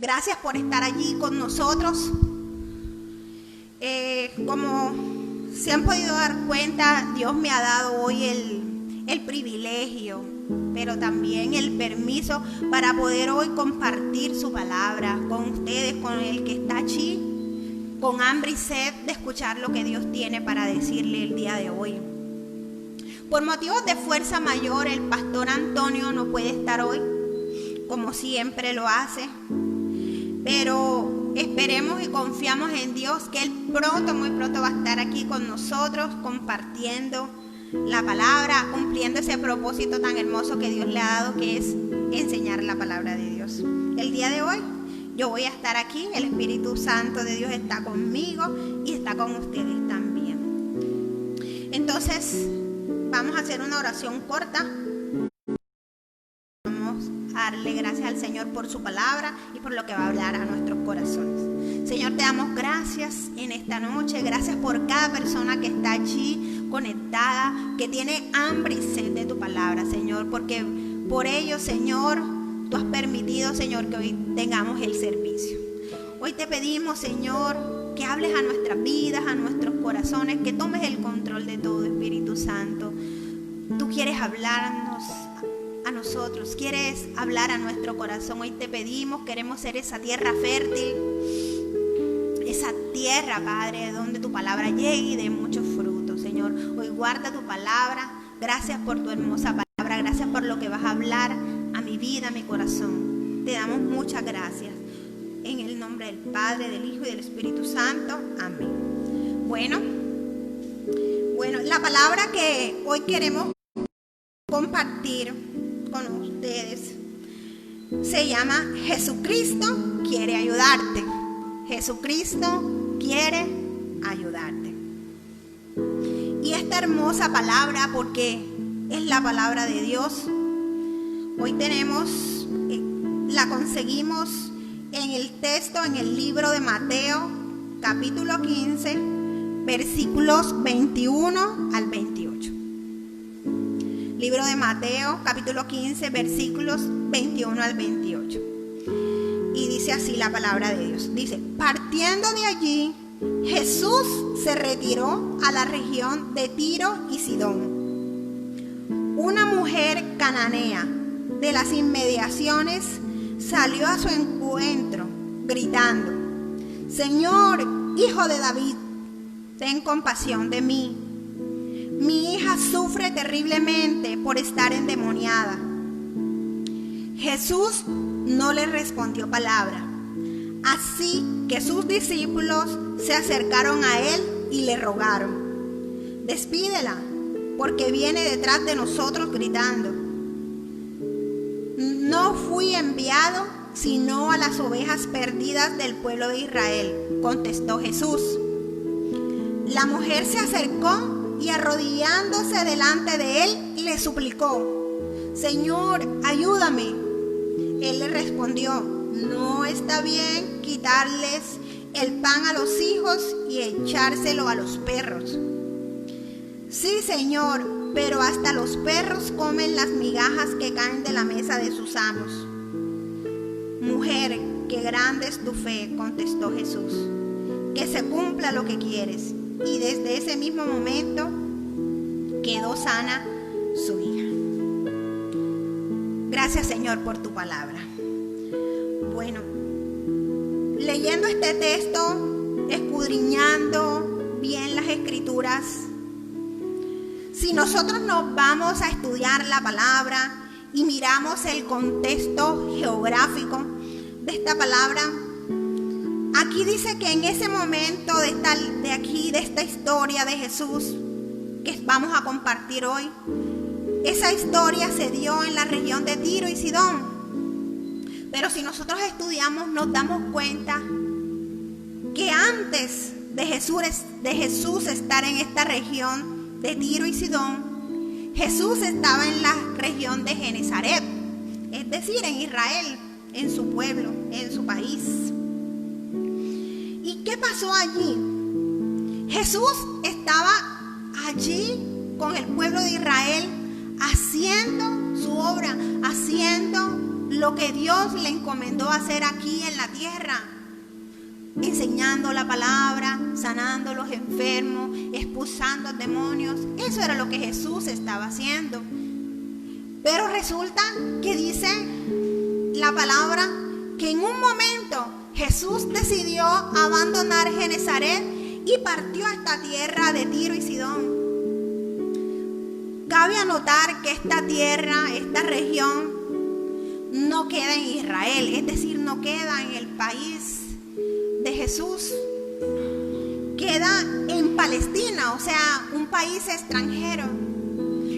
Gracias por estar allí con nosotros. Como se han podido dar cuenta, Dios me ha dado hoy el privilegio, pero también el permiso para poder hoy compartir su palabra con ustedes, con el que está allí, con hambre y sed de escuchar lo que Dios tiene para decirle el día de hoy. Por motivos de fuerza mayor, el pastor Antonio no puede estar hoy, como siempre lo hace, pero esperemos y confiamos en Dios que Él muy pronto va a estar aquí con nosotros, compartiendo la palabra, cumpliendo ese propósito tan hermoso que Dios le ha dado, que es enseñar la palabra de Dios. El día de hoy yo voy a estar aquí, el Espíritu Santo de Dios está conmigo y está con ustedes también. Entonces, vamos a hacer una oración corta. Vamos a darle gracias al Señor por su palabra y por lo que va a hablar a nuestros corazones. Señor, te damos gracias en esta noche. Gracias por cada persona que está allí conectada, que tiene hambre y sed de tu palabra, Señor, porque por ello, Señor, tú has permitido, Señor, que hoy tengamos el servicio. Hoy te pedimos, Señor, que hables a nuestras vidas, a nuestros corazones, que tomes el control de todo, Espíritu Santo. Tú quieres hablarnos a nosotros, quieres hablar a nuestro corazón. Hoy te pedimos, queremos ser esa tierra fértil, esa tierra, Padre, donde tu palabra llegue y dé muchos frutos, Señor. Hoy guarda tu palabra. Gracias por tu hermosa palabra. Gracias por lo que vas a hablar a mi vida, a mi corazón. Te damos muchas gracias. En el nombre del Padre, del Hijo y del Espíritu Santo. Amén. Bueno, la palabra que hoy queremos compartir con ustedes se llama Jesucristo quiere ayudarte. Jesucristo quiere ayudarte. Y esta hermosa palabra, porque es la palabra de Dios, hoy la conseguimos en el texto, en el libro de Mateo, capítulo 15, versículos 21 al 28. Libro de Mateo, capítulo 15, versículos 21 al 28. Y dice así la palabra de Dios. Dice: partiendo de allí, Jesús se retiró a la región de Tiro y Sidón. Una mujer cananea de las inmediaciones salió a su encuentro, gritando: Señor, Hijo de David, ten compasión de mí. Mi hija sufre terriblemente por estar endemoniada. Jesús no le respondió palabra. Así que sus discípulos se acercaron a él y le rogaron: despídela, porque viene detrás de nosotros gritando. No fui enviado sino a las ovejas perdidas del pueblo de Israel, contestó Jesús. La mujer se acercó y arrodillándose delante de él le suplicó: Señor, ayúdame. Él le respondió: no está bien quitarles el pan a los hijos y echárselo a los perros. Sí, Señor, pero hasta los perros comen las migajas que caen de la mesa de sus amos. Mujer, qué grande es tu fe, contestó Jesús. Que se cumpla lo que quieres. Y desde ese mismo momento quedó sana su hija. Gracias, Señor, por tu palabra. Bueno, leyendo este texto, escudriñando bien las escrituras, si nosotros nos vamos a estudiar la palabra y miramos el contexto geográfico de esta palabra, aquí dice que en ese momento de esta historia de Jesús que vamos a compartir hoy, esa historia se dio en la región de Tiro y Sidón. Pero si nosotros estudiamos, nos damos cuenta que antes de Jesús estar en esta región de Tiro y Sidón, Jesús estaba en la región de Genezaret, es decir, en Israel, en su pueblo, en su país. ¿Y qué pasó allí? Jesús estaba allí con el pueblo de Israel haciendo su obra, haciendo lo que Dios le encomendó hacer aquí en la tierra tierra, enseñando la palabra, sanando a los enfermos, expulsando demonios. Eso era lo que Jesús estaba haciendo. Pero resulta que dice la palabra que en un momento Jesús decidió abandonar Genezaret y partió a esta tierra de Tiro y Sidón. Cabe anotar que esta tierra, esta región, no queda en Israel, es decir, no queda en el país de Jesús. Queda en Palestina, o sea, un país extranjero.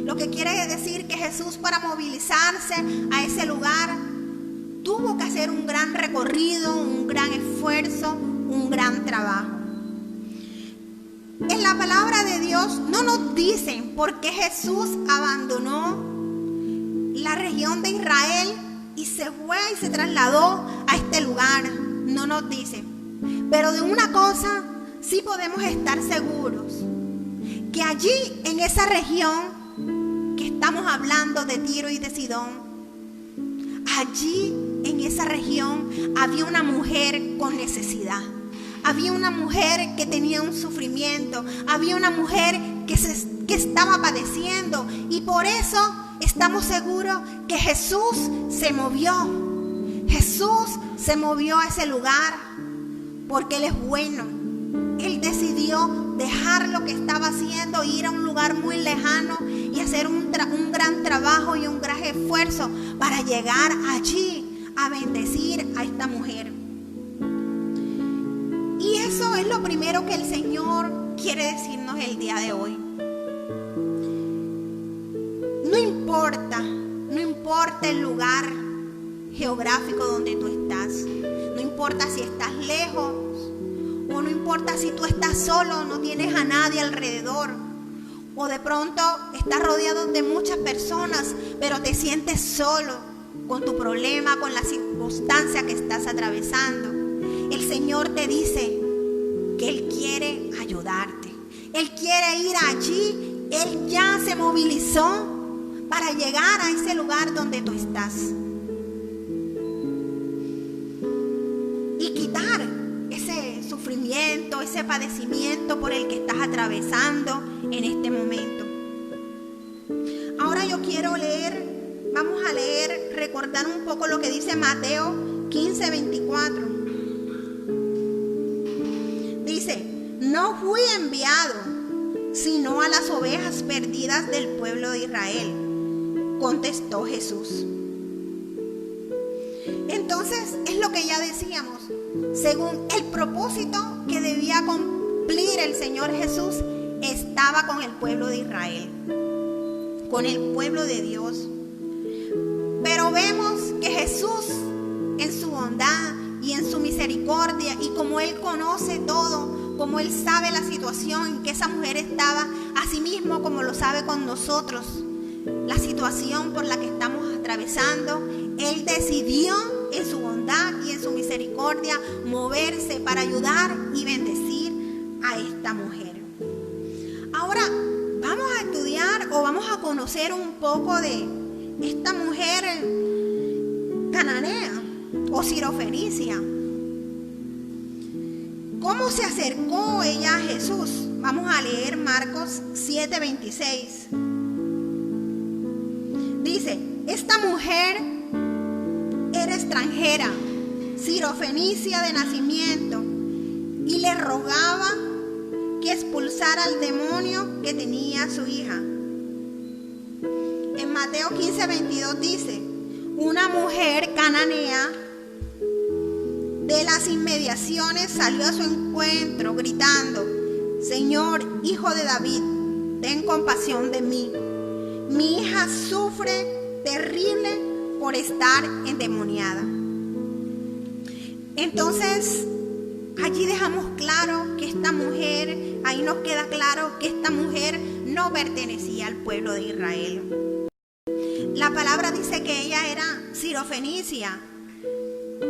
Lo que quiere decir que Jesús, para movilizarse a ese lugar, tuvo que hacer un gran recorrido, un gran esfuerzo, un gran trabajo. En la palabra de Dios no nos dicen por qué Jesús abandonó la región de Israel y se fue y se trasladó a este lugar. No nos dicen. Pero de una cosa sí podemos estar seguros, que allí en esa región que estamos hablando de Tiro y de Sidón, allí en esa región había una mujer con necesidad. Había una mujer que tenía un sufrimiento, había una mujer que estaba padeciendo, y por eso estamos seguros que Jesús se movió. Jesús se movió a ese lugar porque Él es bueno. Él decidió dejar lo que estaba haciendo, ir a un lugar muy lejano y hacer un gran trabajo y un gran esfuerzo para llegar allí a bendecir a esta mujer. Y eso es lo primero que el Señor quiere decirnos el día de hoy. No importa el lugar geográfico donde tú estás. No importa si estás lejos, o no importa si tú estás solo, no tienes a nadie alrededor, o de pronto estás rodeado de muchas personas, pero te sientes solo con tu problema, con la circunstancia que estás atravesando. El Señor te dice que Él quiere ayudarte. Él quiere ir allí. Él ya se movilizó para llegar a ese lugar donde tú estás y quitar ese sufrimiento, ese padecimiento por el que estás atravesando en este momento. Ahora yo quiero vamos a leer, recordar un poco lo que dice Mateo 15:24. Dice: no fui enviado sino a las ovejas perdidas del pueblo de Israel, contestó Jesús. Entonces es lo que ya decíamos, según el propósito que debía cumplir el Señor Jesús, estaba con el pueblo de Israel, con el pueblo de Dios. Pero vemos que Jesús, en su bondad y en su misericordia, y como Él conoce todo, como Él sabe la situación en que esa mujer estaba, asimismo como lo sabe con nosotros, la situación por la que estamos atravesando, Él decidió en su bondad y en su misericordia moverse para ayudar y bendecir a esta mujer. Ahora vamos a estudiar o vamos a conocer un poco de esta mujer cananea o sirofenicia. ¿Cómo se acercó ella a Jesús? Vamos a leer Marcos 7:26. Dice: esta mujer era extranjera, sirofenicia de nacimiento, y le rogaba que expulsara al demonio que tenía su hija. En Mateo 15:22 dice: una mujer cananea de las inmediaciones salió a su encuentro gritando: Señor, Hijo de David, ten compasión de mí. Mi hija sufre terrible por estar endemoniada. Entonces, allí dejamos claro que esta mujer, ahí nos queda claro que esta mujer no pertenecía al pueblo de Israel. La palabra dice que ella era sirofenicia.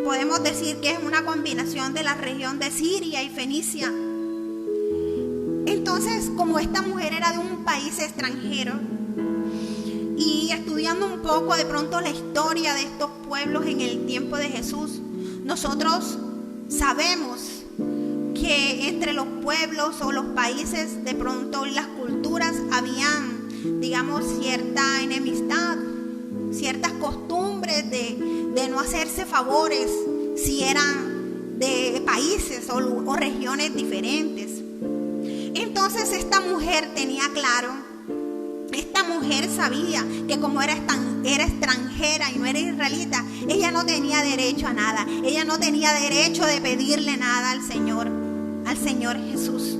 Podemos decir que es una combinación de la región de Siria y Fenicia. Entonces, como esta mujer era de un país extranjero, y estudiando un poco de pronto la historia de estos pueblos en el tiempo de Jesús, nosotros sabemos que entre los pueblos o los países, de pronto las culturas, habían, digamos, cierta enemistad, ciertas costumbres de no hacerse favores si eran de países o regiones diferentes. Entonces esta mujer tenía claro, esta mujer sabía que como era extranjera y no era israelita, ella no tenía derecho a nada. Ella no tenía derecho de pedirle nada al Señor Jesús.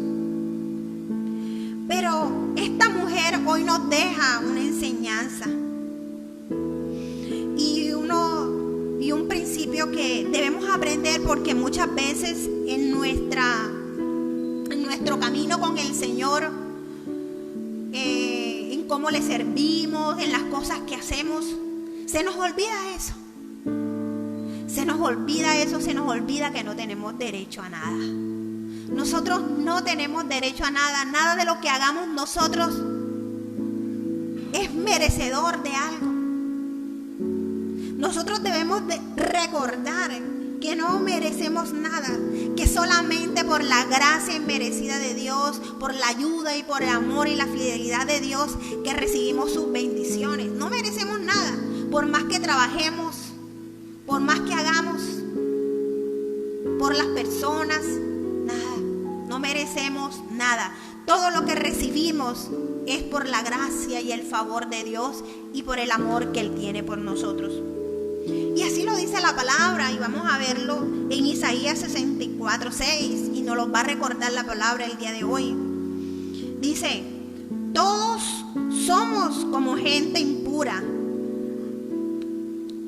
Pero esta mujer hoy nos deja una enseñanza y un principio que debemos aprender, porque muchas veces en nuestro camino con el Señor, en cómo le servimos, en las cosas que hacemos, se nos olvida eso. Se nos olvida que no tenemos derecho a nada. Nosotros no tenemos derecho a nada. Nada de lo que hagamos nosotros es merecedor de algo. Nosotros debemos de recordar que no merecemos nada, que solamente por la gracia inmerecida de Dios, por la ayuda y por el amor y la fidelidad de Dios, que recibimos sus bendiciones. No merecemos nada, por más que trabajemos, por más que hagamos por las personas, nada, no merecemos nada. Todo lo que recibimos es por la gracia y el favor de Dios y por el amor que Él tiene por nosotros. Y así lo dice la palabra, y vamos a verlo en Isaías 64:6, y nos lo va a recordar la palabra el día de hoy. Dice: todos somos como gente impura,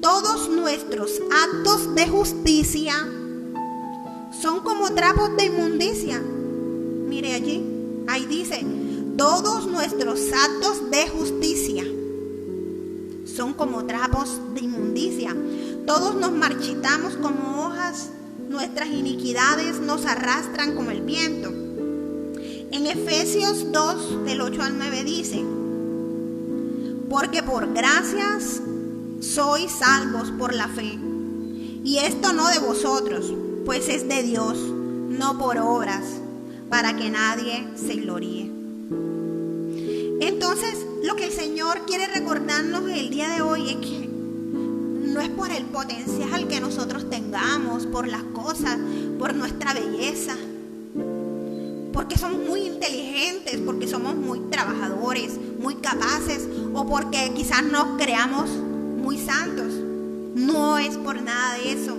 todos nuestros actos de justicia son como trapos de inmundicia. Mire allí, ahí dice: todos nuestros actos de justicia son como trapos de inmundicia. Todos nos marchitamos como hojas, nuestras iniquidades nos arrastran como el viento. En Efesios 2, del 8 al 9 dice: porque por gracias sois salvos por la fe, y esto no de vosotros, pues es de Dios, no por obras, para que nadie se gloríe. Entonces, lo que el Señor quiere recordarnos el día de hoy es que no es por el potencial que nosotros tengamos, por las cosas, por nuestra belleza, porque somos muy inteligentes, porque somos muy trabajadores, muy capaces, o porque quizás nos creamos muy santos. No es por nada de eso.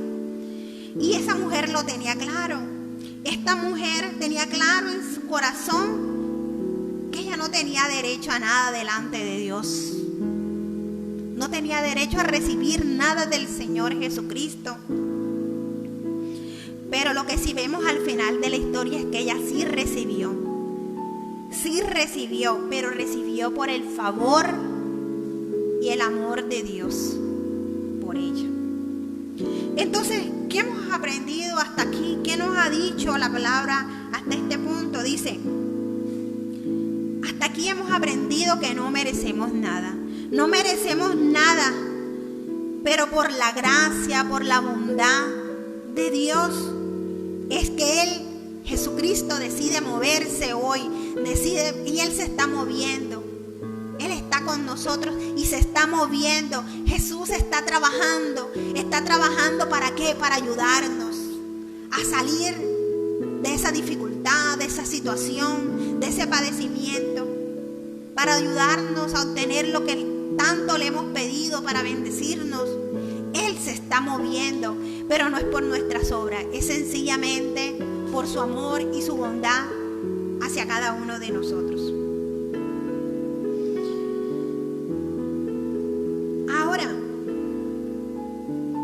Y esa mujer lo tenía claro. Esta mujer tenía claro en su corazón que ella no tenía derecho a nada delante de Dios. No tenía derecho a recibir nada del Señor Jesucristo. Pero lo que sí vemos al final de la historia es que ella sí recibió, pero recibió por el favor y el amor de Dios por ella. Entonces, ¿qué hemos aprendido hasta aquí? ¿Qué nos ha dicho la palabra hasta este punto? Dice: hasta aquí hemos aprendido que no merecemos nada. No merecemos nada, pero por la gracia, por la bondad de Dios, es que Él, Jesucristo, decide moverse hoy, y Él se está moviendo. Él está con nosotros y se está moviendo. Jesús está trabajando ¿para qué? Para ayudarnos a salir de esa dificultad, de esa situación, de ese padecimiento, para ayudarnos a obtener lo que tanto le hemos pedido, para bendecirnos. Él se está moviendo, pero no es por nuestras obras, es sencillamente por su amor y su bondad hacia cada uno de nosotros. Ahora,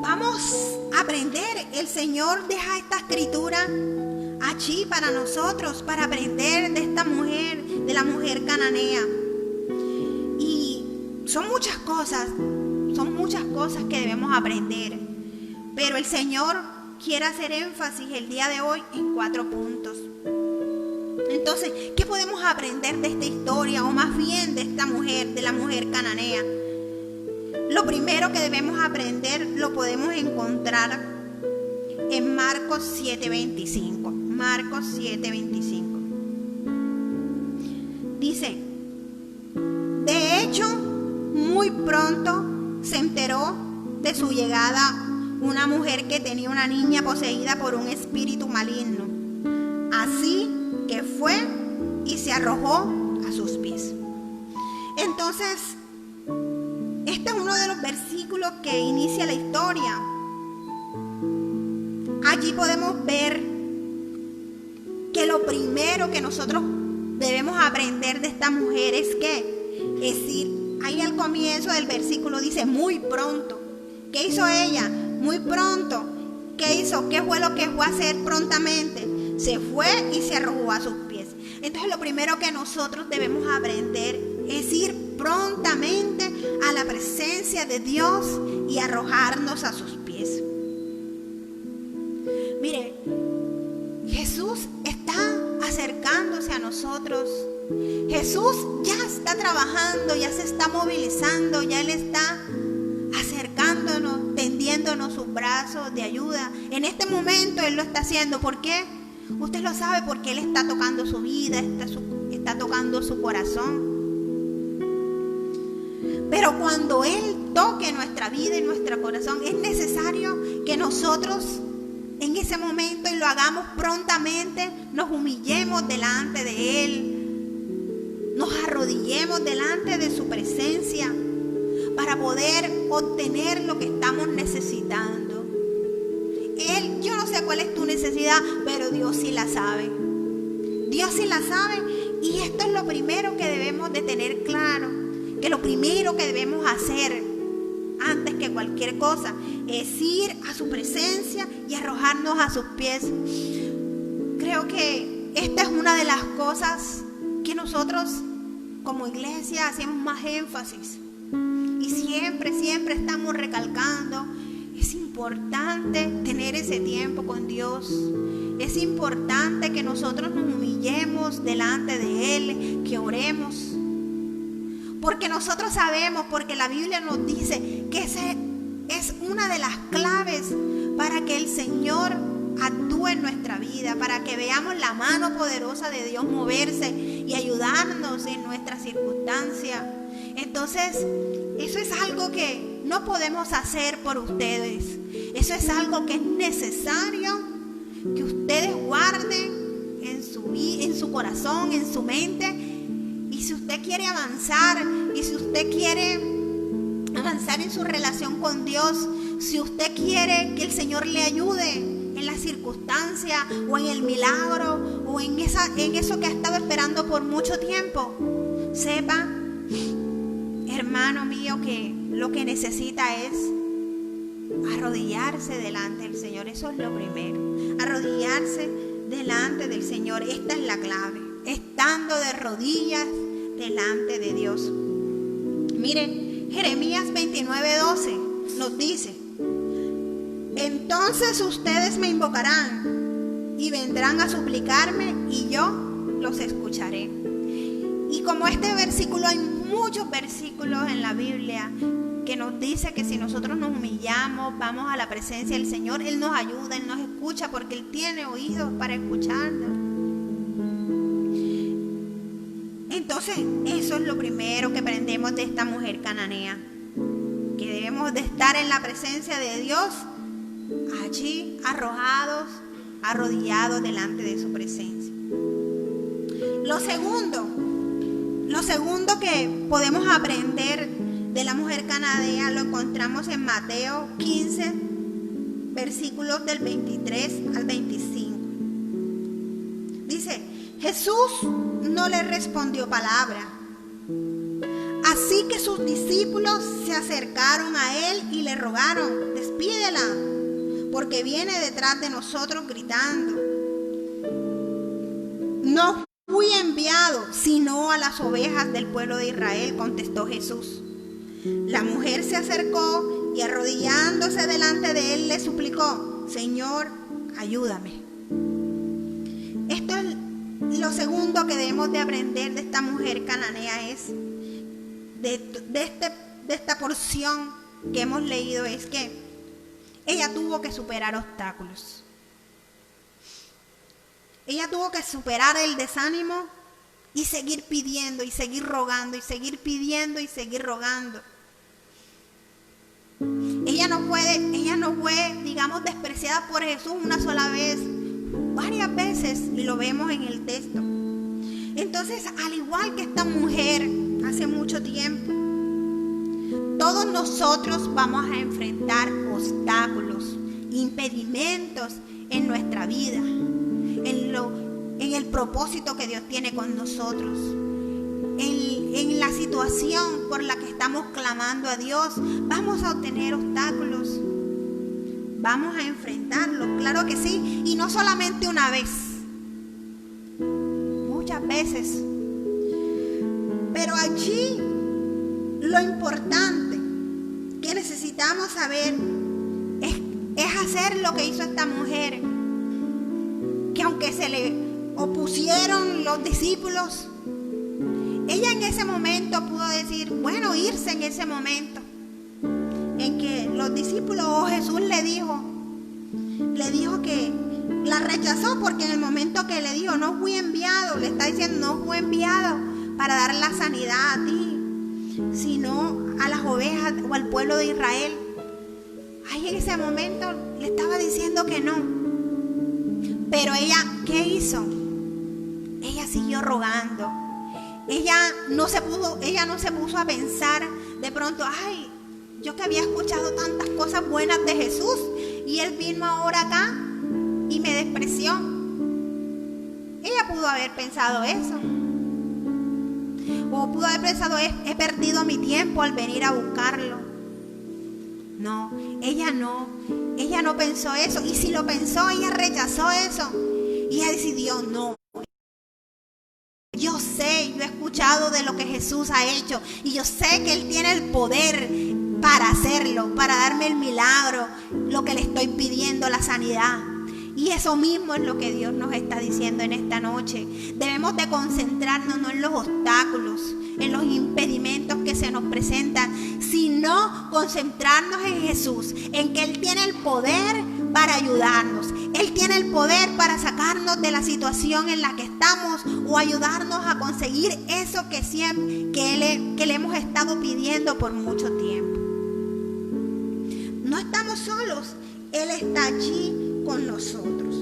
vamos a aprender. El Señor deja esta escritura allí para nosotros, para aprender de esta mujer, de la mujer cananea. Y son muchas cosas que debemos aprender, pero el Señor quiere hacer énfasis el día de hoy en 4 puntos. Entonces, ¿qué podemos aprender de esta historia, o más bien de esta mujer, de la mujer cananea? Lo primero que debemos aprender lo podemos encontrar en Marcos 7:25. Marcos 7:25. Dice: de hecho, muy pronto se enteró de su llegada una mujer que tenía una niña poseída por un espíritu maligno. Así que fue y se arrojó a sus pies. Entonces, este es uno de los versículos que inicia la historia. Allí podemos ver que lo primero que nosotros debemos aprender de esta mujer es decir, ahí al comienzo del versículo dice muy pronto. ¿Qué hizo ella? Muy pronto. ¿Qué hizo? ¿Qué fue lo que fue a hacer prontamente? Se fue y se arrojó a sus pies. Entonces lo primero que nosotros debemos aprender es ir prontamente a la presencia de Dios y arrojarnos a sus pies. Mire, Jesús está acercándose a nosotros. Jesús ya está trabajando, ya se está movilizando, ya Él está acercándonos, tendiéndonos sus brazos de ayuda. En este momento Él lo está haciendo. ¿Por qué? Usted lo sabe, porque Él está tocando su vida, está tocando su corazón. Pero cuando Él toque nuestra vida y nuestro corazón, es necesario que nosotros en ese momento, y lo hagamos prontamente, nos humillemos delante de Él, nos arrodillemos delante de su presencia para poder obtener lo que estamos necesitando. Yo no sé cuál es tu necesidad, pero Dios sí la sabe. Dios sí la sabe, y esto es lo primero que debemos de tener claro, que lo primero que debemos hacer antes que cualquier cosa es ir a su presencia y arrojarnos a sus pies. Creo que esta es una de las cosas que nosotros como iglesia hacemos más énfasis, y siempre estamos recalcando. Es importante tener ese tiempo con Dios. Es importante que nosotros nos humillemos delante de Él, que oremos. Porque nosotros sabemos, porque la Biblia nos dice que esa es una de las claves para que el Señor actúe en nuestra vida, para que veamos la mano poderosa de Dios moverse y ayudarnos en nuestras circunstancias. Entonces, eso es algo que no podemos hacer por ustedes. Eso es algo que es necesario que ustedes guarden en su corazón, en su mente. Y si usted quiere avanzar, y si usted quiere avanzar en su relación con Dios, si usted quiere que el Señor le ayude en la circunstancia o en el milagro o en eso que ha estado esperando por mucho tiempo, sepa, hermano mío, que lo que necesita es arrodillarse delante del Señor. Eso es lo primero, arrodillarse delante del Señor. Esta es la clave, estando de rodillas delante de Dios. Miren, Jeremías 29:12 nos dice: entonces ustedes me invocarán y vendrán a suplicarme, y yo los escucharé. Y como este versículo, hay muchos versículos en la Biblia que nos dice que si nosotros nos humillamos, vamos a la presencia del Señor, Él nos ayuda, Él nos escucha, porque Él tiene oídos para escucharnos. Entonces, eso es lo primero que aprendemos de esta mujer cananea, que debemos de estar en la presencia de Dios, allí arrojados, arrodillados delante de su presencia. Lo segundo que podemos aprender de la mujer cananea lo encontramos en Mateo 15, versículos del 23 al 25. Dice: Jesús no le respondió palabra. Así que sus discípulos se acercaron a él y le rogaron: despídela, porque viene detrás de nosotros gritando. No fui enviado sino a las ovejas del pueblo de Israel, contestó Jesús. La mujer se acercó y arrodillándose delante de él le suplicó: Señor, ayúdame. Esto es lo segundo que debemos de aprender de esta mujer cananea, es de esta porción que hemos leído, es que ella tuvo que superar obstáculos. Ella tuvo que superar el desánimo y seguir pidiendo y seguir rogando y seguir pidiendo y seguir rogando. Ella no fue, digamos, despreciada por Jesús una sola vez, varias veces, y lo vemos en el texto. Entonces, al igual que esta mujer hace mucho tiempo, todos nosotros vamos a enfrentar obstáculos, impedimentos en nuestra vida, en el propósito que Dios tiene con nosotros, en la situación por la que estamos clamando a Dios. Vamos a obtener obstáculos, vamos a enfrentarlos, claro que sí, y no solamente una vez, muchas veces. Pero allí lo importante que necesitamos saber es hacer lo que hizo esta mujer, que aunque se le opusieron los discípulos, ella en ese momento pudo decir, bueno, irse en ese momento en que los discípulos o Jesús le dijo que la rechazó, porque en el momento que le dijo, no fui enviado, le está diciendo, no fui enviado para dar la sanidad a ti, sino a las ovejas o al pueblo de Israel. Ahí en ese momento le estaba diciendo que no. Pero ella, ¿qué hizo? Ella siguió rogando. Ella no se puso a pensar de pronto, ay, yo que había escuchado tantas cosas buenas de Jesús y él vino ahora acá y me despreció. Ella pudo haber pensado eso. O pudo haber pensado, he perdido mi tiempo al venir a buscarlo. No, ella no pensó eso. Y si lo pensó, ella rechazó eso. Y ella decidió, no. Yo he escuchado de lo que Jesús ha hecho. Y yo sé que Él tiene el poder para hacerlo, para darme el milagro, lo que le estoy pidiendo, la sanidad. Y eso mismo es lo que Dios nos está diciendo en esta noche. Debemos de concentrarnos no en los obstáculos, en los impedimentos que se nos presentan, sino concentrarnos en Jesús, en que Él tiene el poder para ayudarnos. Él tiene el poder para sacarnos de la situación en la que estamos o ayudarnos a conseguir eso que le hemos estado pidiendo por mucho tiempo. No estamos solos, Él está allí con nosotros.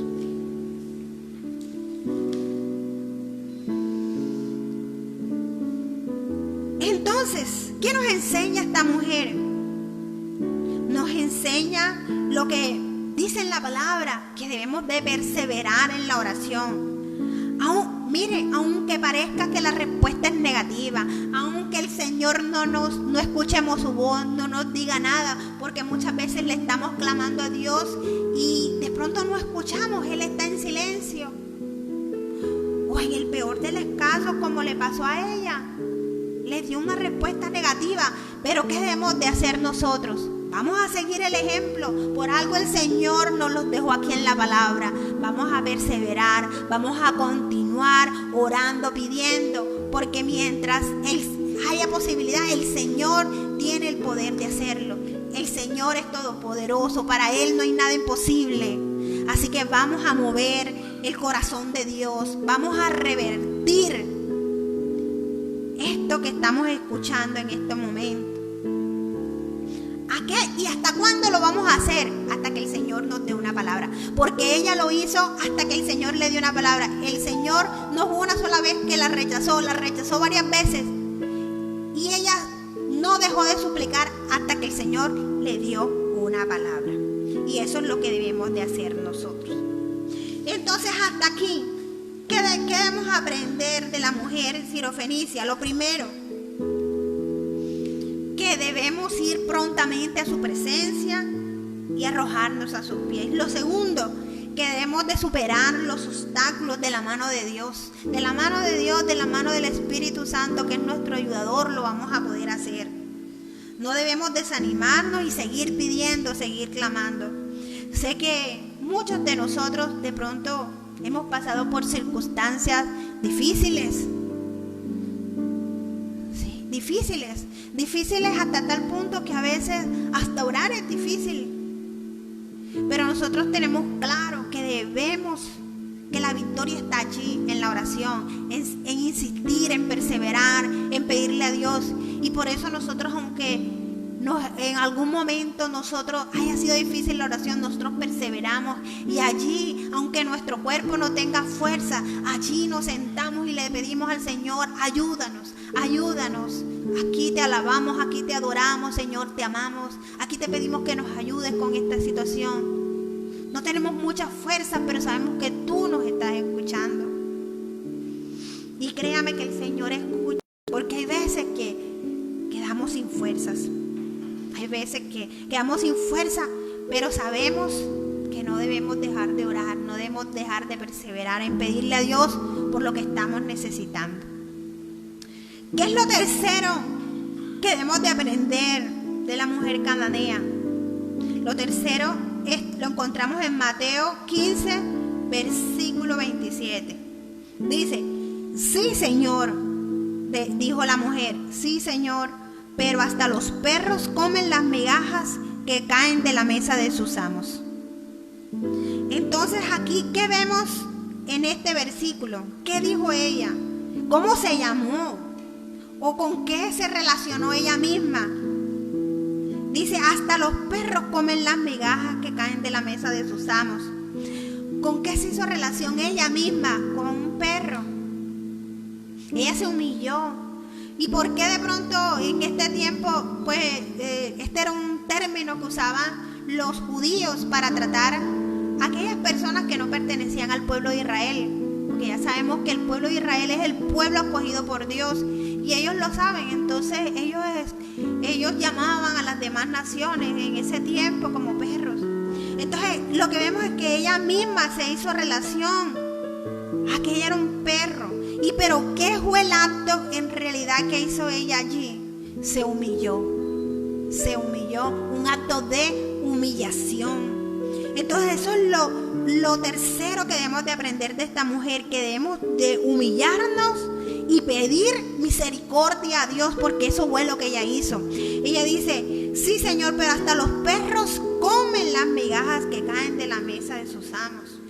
Entonces, ¿qué nos enseña esta mujer? Nos enseña lo que dice en la palabra, que debemos de perseverar en la oración. Aunque parezca que la respuesta es negativa, aunque el Señor no escuchemos su voz, no nos diga nada, porque muchas veces le estamos clamando a Dios y de pronto no escuchamos, Él está en silencio. O en el peor de los casos, como le pasó a ella, le dio una respuesta negativa. Pero ¿qué debemos de hacer nosotros? Vamos a seguir el ejemplo. Por algo el Señor nos los dejó aquí en la palabra. Vamos a perseverar, vamos a continuar orando, pidiendo, porque mientras haya posibilidad, el Señor tiene el poder de hacerlo. El Señor es todopoderoso, para Él no hay nada imposible. Así que vamos a mover el corazón de Dios, vamos a revertir esto que estamos escuchando en este momento. ¿A qué? ¿Y hasta cuándo lo vamos a hacer? Hasta que el Señor nos dé una palabra. Porque ella lo hizo hasta que el Señor le dio una palabra. El Señor no fue una sola vez que la rechazó varias veces. Y ella no dejó de suplicar hasta que el Señor le dio una palabra. Y eso es lo que debemos de hacer nosotros. Entonces, hasta aquí, ¿qué debemos aprender de la mujer sirofenicia? Lo primero, que debemos ir prontamente a su presencia y arrojarnos a sus pies. Lo segundo, que debemos de superar los obstáculos de la mano de Dios. De la mano de Dios, de la mano del Espíritu Santo, que es nuestro ayudador, lo vamos a poder hacer. No debemos desanimarnos y seguir pidiendo, seguir clamando. Sé que muchos de nosotros de pronto hemos pasado por circunstancias difíciles. Difíciles hasta tal punto que a veces hasta orar es difícil. Pero nosotros tenemos claro que que la victoria está allí en la oración, en insistir, en perseverar, en pedirle a Dios. Y por eso nosotros, aunque en algún momento haya sido difícil la oración, nosotros perseveramos. Y allí, aunque nuestro cuerpo no tenga fuerza, allí nos sentamos y le pedimos al Señor, ayúdanos. Aquí te alabamos, aquí te adoramos, Señor, te amamos. Aquí te pedimos que nos ayudes con esta situación. No tenemos mucha fuerza, pero sabemos que tú nos estás escuchando. Y créame que el Señor escucha, porque hay veces que quedamos sin fuerzas. Hay veces que quedamos sin fuerza, pero sabemos que no debemos dejar de orar, no debemos dejar de perseverar en pedirle a Dios por lo que estamos necesitando. ¿Qué es lo tercero que debemos de aprender de la mujer cananea? Lo tercero lo encontramos en Mateo 15, versículo 27. Dice: sí, Señor, dijo la mujer, sí, Señor, pero hasta los perros comen las migajas que caen de la mesa de sus amos. Entonces aquí, ¿qué vemos en este versículo? ¿Qué dijo ella? ¿Cómo se llamó? ¿O con qué se relacionó ella misma? Dice, hasta los perros comen las migajas que caen de la mesa de sus amos. ¿Con qué se hizo relación ella misma? Con un perro. Ella se humilló. ¿Y por qué de pronto en este tiempo, pues, este era un término que usaban los judíos para tratar a aquellas personas que no pertenecían al pueblo de Israel? Porque ya sabemos que el pueblo de Israel es el pueblo escogido por Dios. Y ellos lo saben, entonces ellos llamaban a las demás naciones en ese tiempo como perros. Entonces lo que vemos es que ella misma se hizo relación a que ella era un perro. Pero ¿qué fue el acto en realidad que hizo ella allí? Se humilló, un acto de humillación. Entonces eso es lo tercero que debemos de aprender de esta mujer, que debemos de humillarnos y pedir misericordia a Dios, porque eso fue lo que ella hizo. Ella dice, sí, Señor, pero hasta los perros comen las migajas que caen de la mesa de sus amos.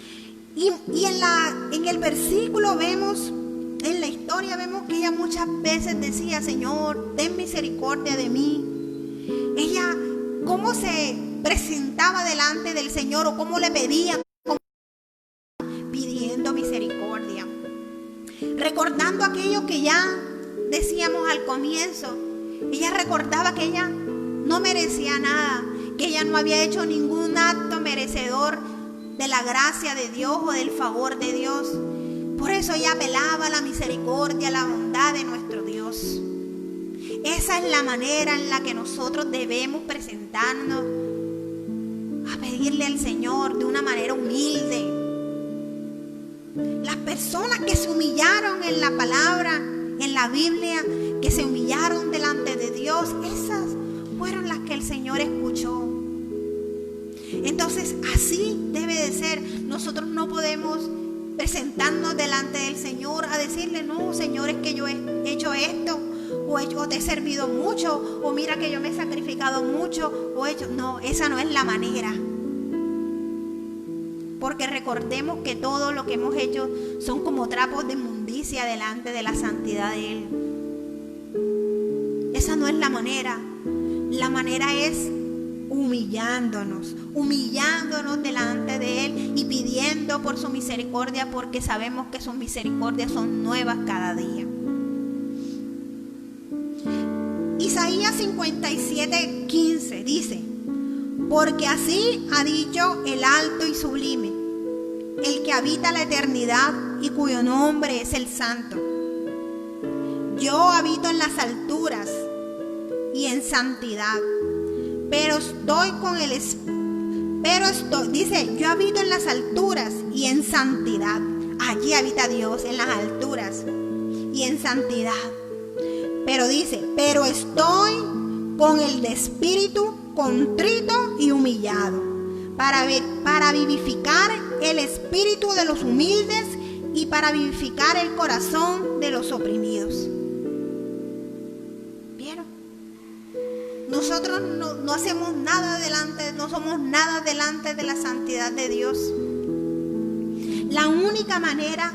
Y en el versículo vemos, en la historia vemos que ella muchas veces decía, Señor, ten misericordia de mí. Ella, ¿cómo se presentaba delante del Señor o cómo le pedía? Pidiendo misericordia. Recordando aquello que ya decíamos al comienzo. Ella recordaba que ella no merecía nada, que ella no había hecho ningún acto merecedor de la gracia de Dios o del favor de Dios. Por eso ella apelaba a la misericordia, a la bondad de nuestro Dios. Esa es la manera en la que nosotros debemos presentarnos a pedirle al Señor de una manera humilde. Las personas que se humillaron en la palabra, en la Biblia, que se humillaron delante de Dios, esas fueron las que el Señor escuchó. Entonces así debe de ser. Nosotros no podemos presentarnos delante del Señor a decirle, no, Señor, es que yo he hecho esto, o te he servido mucho, o mira que yo me he sacrificado mucho, o he hecho. No, esa no es la manera. Porque recordemos que todo lo que hemos hecho son como trapos de inmundicia delante de la santidad de Él. Esa no es la manera. La manera es humillándonos delante de Él y pidiendo por su misericordia, porque sabemos que sus misericordias son nuevas cada día. Isaías 57:15 dice, porque así ha dicho el alto y sublime, el que habita la eternidad y cuyo nombre es el Santo. Yo habito en las alturas y en santidad, dice, yo habito en las alturas y en santidad. Allí habita Dios, en las alturas y en santidad. Pero dice, pero estoy con el de espíritu contrito y humillado, para vivificar el espíritu de los humildes y para vivificar el corazón de los oprimidos. ¿Vieron? nosotros no hacemos nada delante, no somos nada delante de la santidad de Dios. La única manera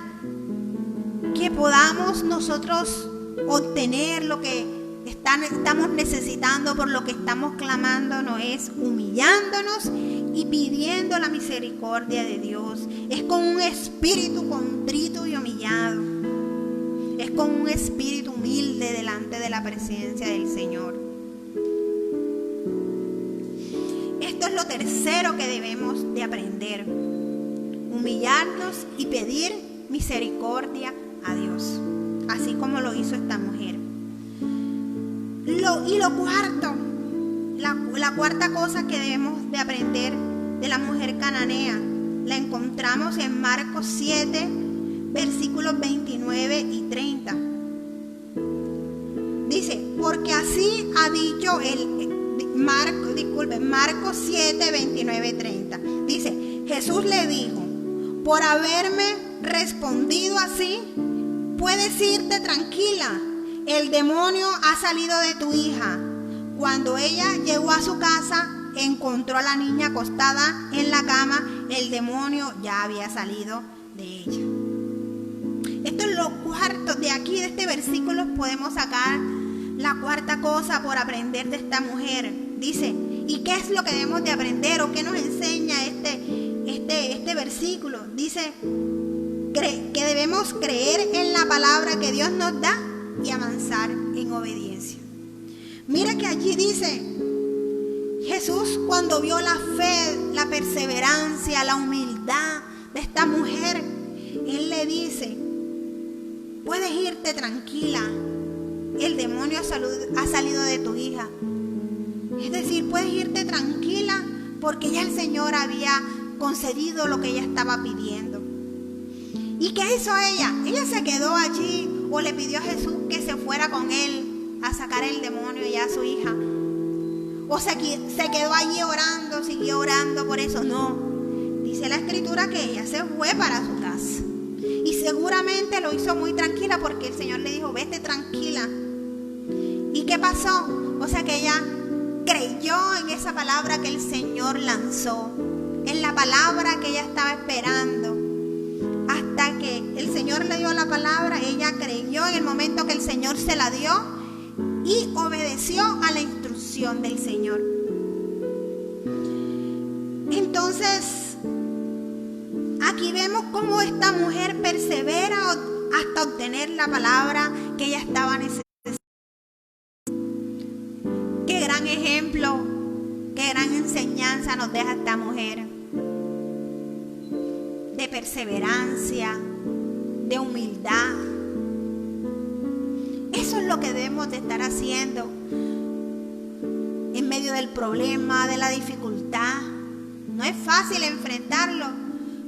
que podamos nosotros obtener lo que estamos necesitando, por lo que estamos clamando, no es humillándonos y pidiendo la misericordia de Dios. Es con un espíritu contrito y humillado. Es con un espíritu humilde delante de la presencia del Señor. Esto es lo tercero que debemos de aprender: humillarnos y pedir misericordia a Dios, así como lo hizo esta mujer. Y lo cuarto, la cuarta cosa que debemos de aprender de la mujer cananea, la encontramos en Marcos 7, versículos 29 y 30. Dice, porque así ha dicho Marcos 7, 29 y 30. Dice, Jesús le dijo, por haberme respondido así, puedes irte tranquila. El demonio ha salido de tu hija. Cuando ella llegó a su casa, encontró a la niña acostada en la cama. El demonio ya había salido de ella. Esto es lo cuarto. De aquí, de este versículo, podemos sacar la cuarta cosa por aprender de esta mujer. Dice, ¿y qué es lo que debemos de aprender o qué nos enseña este versículo? Dice que debemos creer en la palabra que Dios nos da y avanzar en obediencia. Mira que allí dice, Jesús, cuando vio la fe, la perseverancia, la humildad de esta mujer, Él le dice, puedes irte tranquila, el demonio ha salido de tu hija. Es decir, puedes irte tranquila porque ya el Señor había concedido lo que ella estaba pidiendo. ¿Y qué hizo ella? Ella se quedó allí o le pidió a Jesús que se fuera con él a sacar el demonio y a su hija. O se quedó allí orando, siguió orando por eso. No, dice la escritura que ella se fue para su casa. Y seguramente lo hizo muy tranquila porque el Señor le dijo, vete tranquila. ¿Y qué pasó? O sea que ella creyó en esa palabra que el Señor lanzó, en la palabra que ella estaba esperando. Hasta que el Señor le dio la palabra, ella creyó en el momento que el Señor se la dio y obedeció a la instrucción del Señor. Entonces, aquí vemos cómo esta mujer persevera hasta obtener la palabra que ella estaba necesitando. Qué gran ejemplo, qué gran enseñanza nos deja esta mujer. De perseverancia, de humildad. Eso es lo que debemos de estar haciendo en medio del problema, de la dificultad. No es fácil enfrentarlo,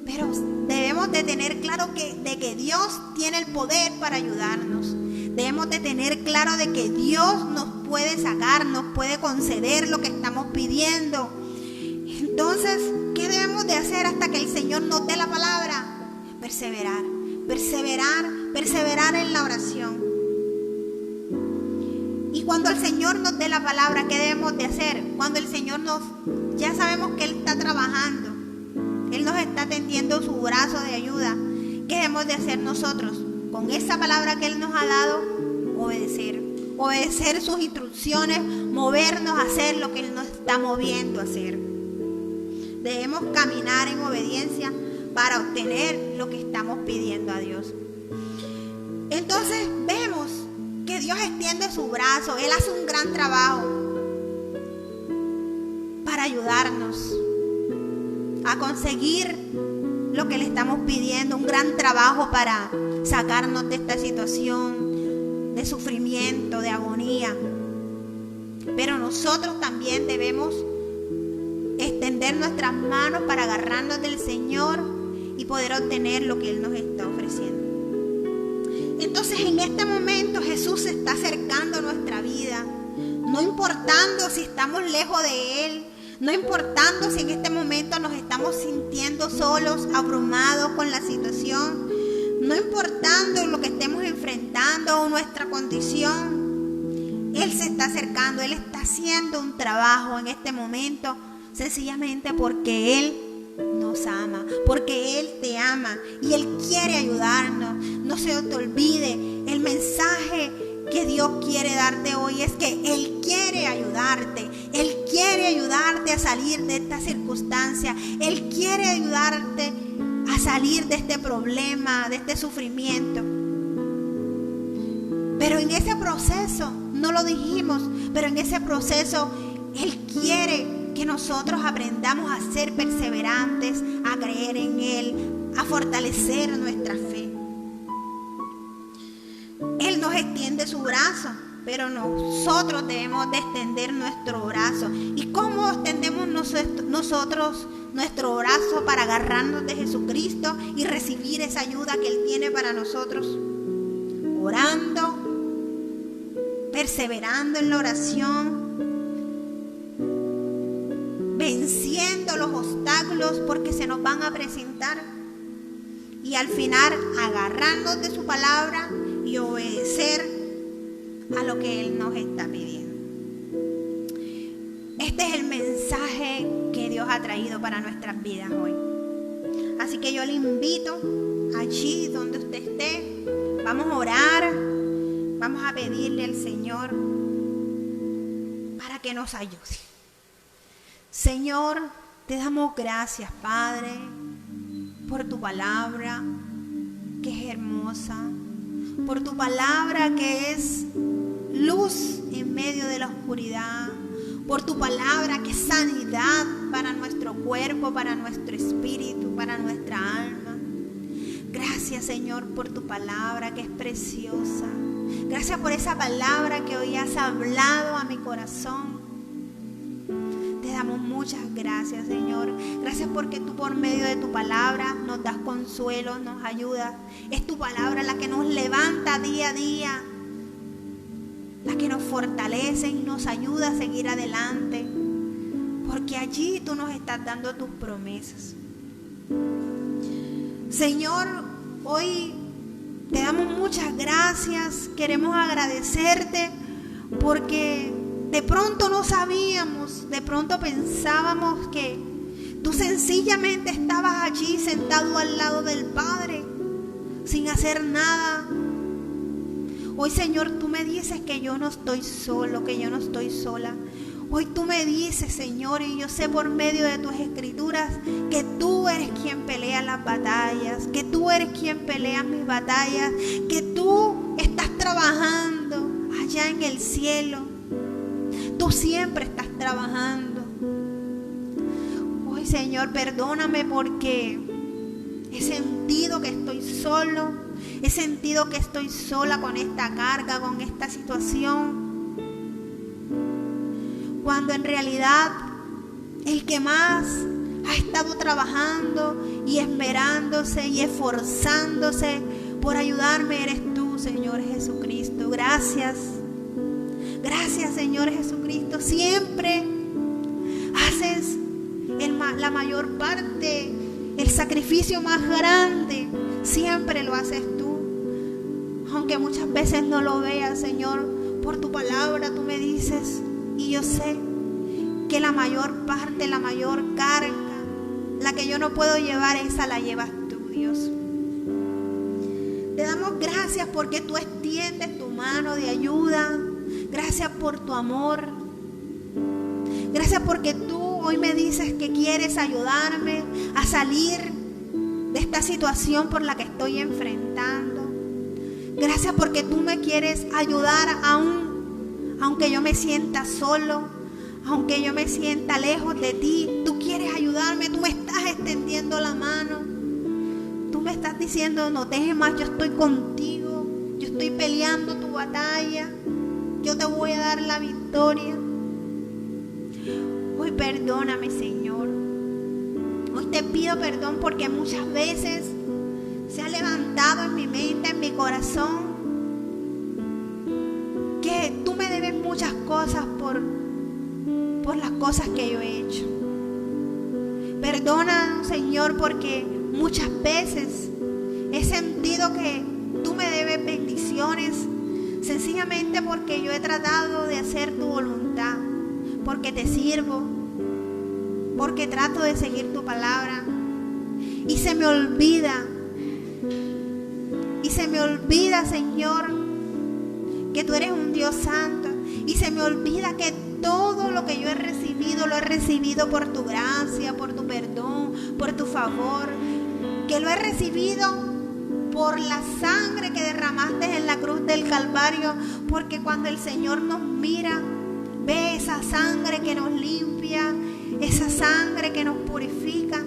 pero debemos de tener claro de que Dios tiene el poder para ayudarnos. Debemos de tener claro de que Dios nos puede sacar, nos puede conceder lo que estamos pidiendo. Entonces, ¿qué debemos de hacer hasta que el Señor nos dé la palabra? Perseverar, perseverar, perseverar en la oración. Y cuando el Señor nos dé la palabra, ¿qué debemos de hacer? Cuando el Señor ya sabemos que Él está trabajando, Él nos está tendiendo su brazo de ayuda. ¿Qué debemos de hacer nosotros? Con esa palabra que Él nos ha dado, obedecer sus instrucciones, movernos a hacer lo que Él nos está moviendo a hacer. Debemos caminar en obediencia para obtener lo que estamos pidiendo a Dios. Entonces vemos que Dios extiende su brazo, Él hace un gran trabajo para ayudarnos a conseguir lo que le estamos pidiendo, un gran trabajo para sacarnos de esta situación de sufrimiento, de agonía. Pero nosotros también debemos extender nuestras manos para agarrarnos del Señor y poder obtener lo que Él nos está ofreciendo. Entonces, en este momento Jesús se está acercando a nuestra vida, no importando si estamos lejos de Él, no importando si en este momento nos estamos sintiendo solos, abrumados con la situación, no importando lo que estemos enfrentando o nuestra condición. Él se está acercando, Él está haciendo un trabajo en este momento, sencillamente porque Él nos ama, porque Él te ama y Él quiere ayudarnos. No se te olvide, el mensaje que Dios quiere darte hoy es que Él quiere ayudarte. Él quiere ayudarte a salir de esta circunstancia. Él quiere ayudarte a salir de este problema, de este sufrimiento. Pero en ese proceso, no lo dijimos, pero en ese proceso Él quiere que nosotros aprendamos a ser perseverantes, a creer en Él, a fortalecer nuestra fe. Él nos extiende su brazo, pero nosotros debemos de extender nuestro brazo. ¿Y cómo extendemos nosotros nuestro brazo para agarrarnos de Jesucristo y recibir esa ayuda que Él tiene para nosotros? Orando, perseverando en la oración, venciendo los obstáculos porque se nos van a presentar, y al final agarrarnos de su palabra y obedecer a lo que Él nos está pidiendo. Este es el mensaje que Dios ha traído para nuestras vidas hoy. Así que yo le invito, allí donde usted esté, vamos a orar, vamos a pedirle al Señor para que nos ayude. Señor, te damos gracias, Padre, por tu palabra que es hermosa, por tu palabra que es luz en medio de la oscuridad, por tu palabra que es sanidad para nuestro cuerpo, para nuestro espíritu, para nuestra alma. Gracias, Señor, por tu palabra que es preciosa. Gracias por esa palabra que hoy has hablado a mi corazón. Te damos muchas gracias, Señor. Gracias porque tú por medio de tu palabra nos das consuelo, nos ayudas. Es tu palabra la que nos levanta día a día, la que nos fortalece y nos ayuda a seguir adelante, porque allí tú nos estás dando tus promesas. Señor, hoy te damos muchas gracias. Queremos agradecerte porque de pronto no sabíamos, de pronto pensábamos que tú sencillamente estabas allí sentado al lado del Padre sin hacer nada. Hoy, Señor, tú me dices que yo no estoy solo, que yo no estoy sola. Hoy tú me dices, Señor, y yo sé por medio de tus escrituras que tú eres quien pelea las batallas, que tú eres quien pelea mis batallas, que tú estás trabajando allá en el cielo. Tú siempre estás trabajando. Hoy, Señor, perdóname porque he sentido que estoy solo, he sentido que estoy sola con esta carga, con esta situación, cuando en realidad el que más ha estado trabajando y esperándose y esforzándose por ayudarme eres tú, Señor Jesucristo. Gracias. Gracias, Señor Jesucristo. Siempre haces la mayor parte, el sacrificio más grande. Siempre lo haces tú. Aunque muchas veces no lo veas, Señor, por tu palabra tú me dices, y yo sé que la mayor parte, la mayor carga, la que yo no puedo llevar, esa la llevas tú, Dios. Te damos gracias porque tú extiendes tu mano de ayuda. Gracias por tu amor. Gracias porque tú hoy me dices que quieres ayudarme a salir de esta situación por la que estoy enfrentando. Gracias porque tú me quieres ayudar aunque yo me sienta solo, aunque yo me sienta lejos de ti. Tú quieres ayudarme, tú me estás extendiendo la mano. Tú me estás diciendo, no temas, yo estoy contigo. Yo estoy peleando tu batalla. Yo te voy a dar la victoria. Hoy perdóname, Señor. Hoy te pido perdón porque muchas veces se ha levantado en mi mente, en mi corazón, que tú me debes muchas cosas por las cosas que yo he hecho. Perdónanos, Señor, porque muchas veces he sentido que tú me debes bendiciones sencillamente simplemente porque yo he tratado de hacer tu voluntad, porque te sirvo, porque trato de seguir tu palabra. Y se me olvida, Señor, que tú eres un Dios santo. Y se me olvida que todo lo que yo he recibido, lo he recibido por tu gracia, por tu perdón, por tu favor. Que lo he recibido por la sangre que derramaste en la cruz del Calvario. Porque cuando el Señor nos mira, ve esa sangre que nos limpia, esa sangre que nos purifica.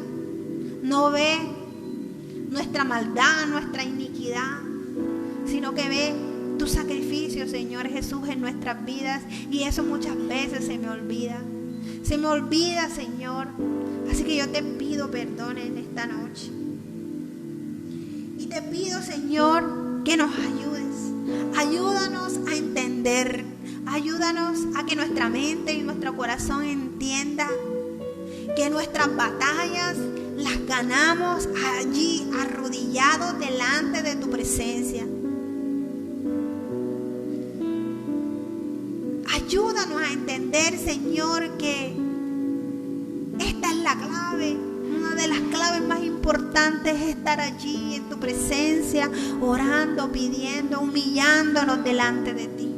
No ve nuestra maldad, nuestra iniquidad, sino que ve tu sacrificio, Señor Jesús, en nuestras vidas. Y eso muchas veces se me olvida. Se me olvida, Señor. Así que yo te pido perdón en esta noche. Y te pido, Señor, que nos ayudes. Ayúdanos a entender. Ayúdanos a que nuestra mente y nuestro corazón entienda que nuestras batallas las ganamos allí, arrodillados delante de tu presencia. Ayúdanos a entender, Señor, que esta es la clave. Una de las claves más importantes es estar allí en tu presencia, orando, pidiendo, humillándonos delante de ti.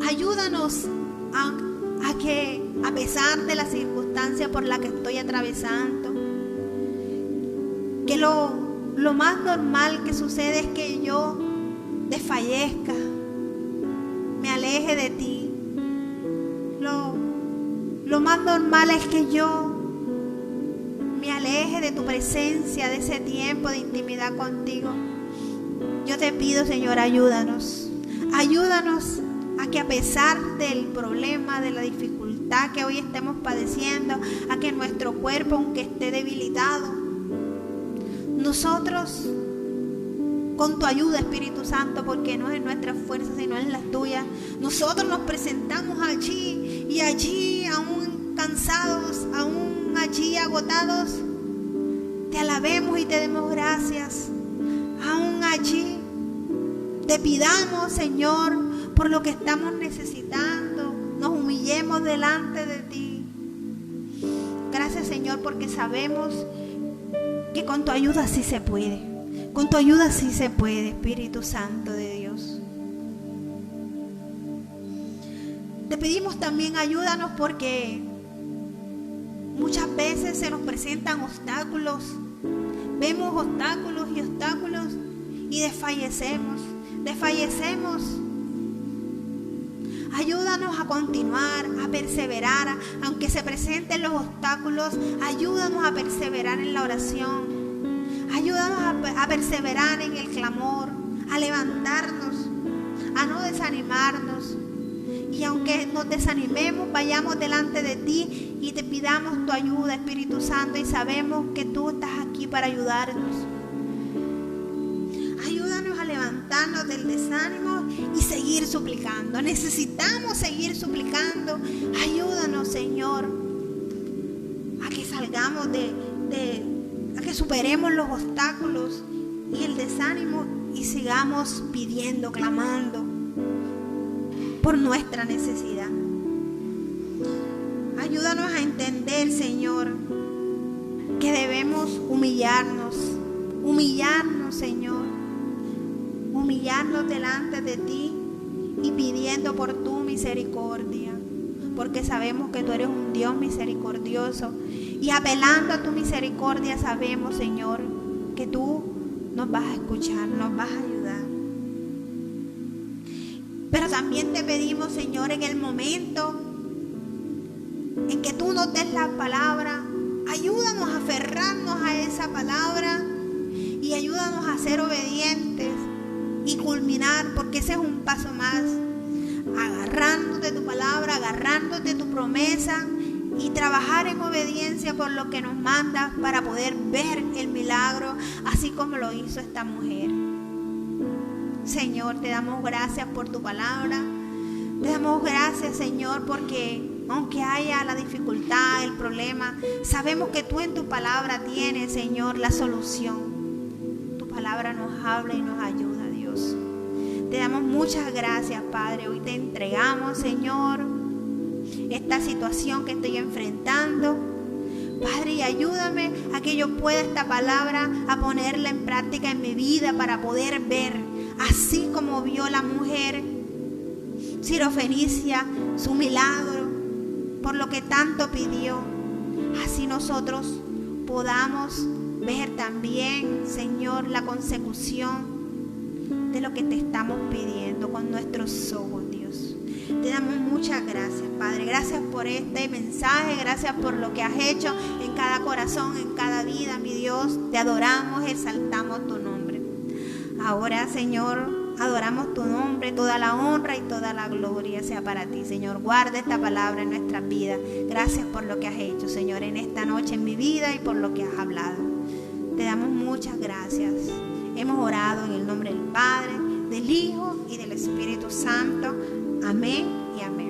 Ayúdanos a que, a pesar de la circunstancia por la que estoy atravesando, que lo más normal que sucede es que yo desfallezca, me aleje de ti. Lo más normal es que yo me aleje de tu presencia, de ese tiempo de intimidad contigo. Yo te pido, Señor, ayúdanos. Ayúdanos a que a pesar del problema, de la dificultad que hoy estemos padeciendo, a que nuestro cuerpo, aunque esté debilitado, nosotros, con tu ayuda, Espíritu Santo, porque no es en nuestras fuerzas, sino en las tuyas, nosotros nos presentamos allí, y allí, aún cansados, aún allí agotados, te alabemos y te demos gracias. Aún allí te pidamos, Señor, por lo que estamos necesitando, nos humillemos delante de ti. Gracias, Señor, porque sabemos que con tu ayuda sí se puede. Con tu ayuda sí se puede, Espíritu Santo de Dios. Te pedimos también, ayúdanos, porque muchas veces se nos presentan obstáculos. Vemos obstáculos y desfallecemos. Ayúdanos a continuar, a perseverar, aunque se presenten los obstáculos. Ayúdanos a perseverar en la oración. Ayúdanos a perseverar en el clamor, a levantarnos, a no desanimarnos. Y aunque nos desanimemos, vayamos delante de ti y te pidamos tu ayuda, Espíritu Santo, y sabemos que tú estás aquí para ayudarnos. Ayúdanos a levantarnos del desánimo y seguir suplicando. Necesitamos seguir suplicando. Ayúdanos, Señor, a que salgamos a que superemos los obstáculos y el desánimo y sigamos pidiendo, clamando por nuestra necesidad. Ayúdanos a entender, Señor, que debemos humillarnos, Señor, humillarnos delante de ti y pidiendo por tu misericordia, porque sabemos que tú eres un Dios misericordioso. Y apelando a tu misericordia sabemos, Señor, que tú nos vas a escuchar, nos vas a ayudar. Pero también te pedimos, Señor, en el momento en que tú nos des la palabra, ayúdanos a aferrarnos a esa palabra y ayúdanos a ser obedientes y culminar, porque ese es un paso más, agarrándote de tu palabra, agarrándote de tu promesa, y trabajar en obediencia por lo que nos mandas para poder ver el milagro, así como lo hizo esta mujer. Señor, te damos gracias por tu palabra. Te damos gracias, Señor, porque aunque haya la dificultad, el problema, sabemos que tú en tu palabra tienes, Señor, la solución. Tu palabra nos habla y nos ayuda, Dios. Te damos muchas gracias, Padre. Hoy te entregamos, Señor, esta situación que estoy enfrentando. Padre, y ayúdame a que yo pueda esta palabra a ponerla en práctica en mi vida para poder ver, así como vio la mujer Sirofenicia su milagro, por lo que tanto pidió, así nosotros podamos ver también, Señor, la consecución de lo que te estamos pidiendo con nuestros ojos, Dios. Te damos muchas gracias, Padre. Gracias por este mensaje, gracias por lo que has hecho en cada corazón, en cada vida, mi Dios. Te adoramos, exaltamos tu nombre. Ahora, Señor, adoramos tu nombre, toda la honra y toda la gloria sea para ti, Señor. Guarda esta palabra en nuestras vidas. Gracias por lo que has hecho, Señor, en esta noche en mi vida y por lo que has hablado. Te damos muchas gracias. Hemos orado en el nombre del Padre, del Hijo y del Espíritu Santo. Amén y amén.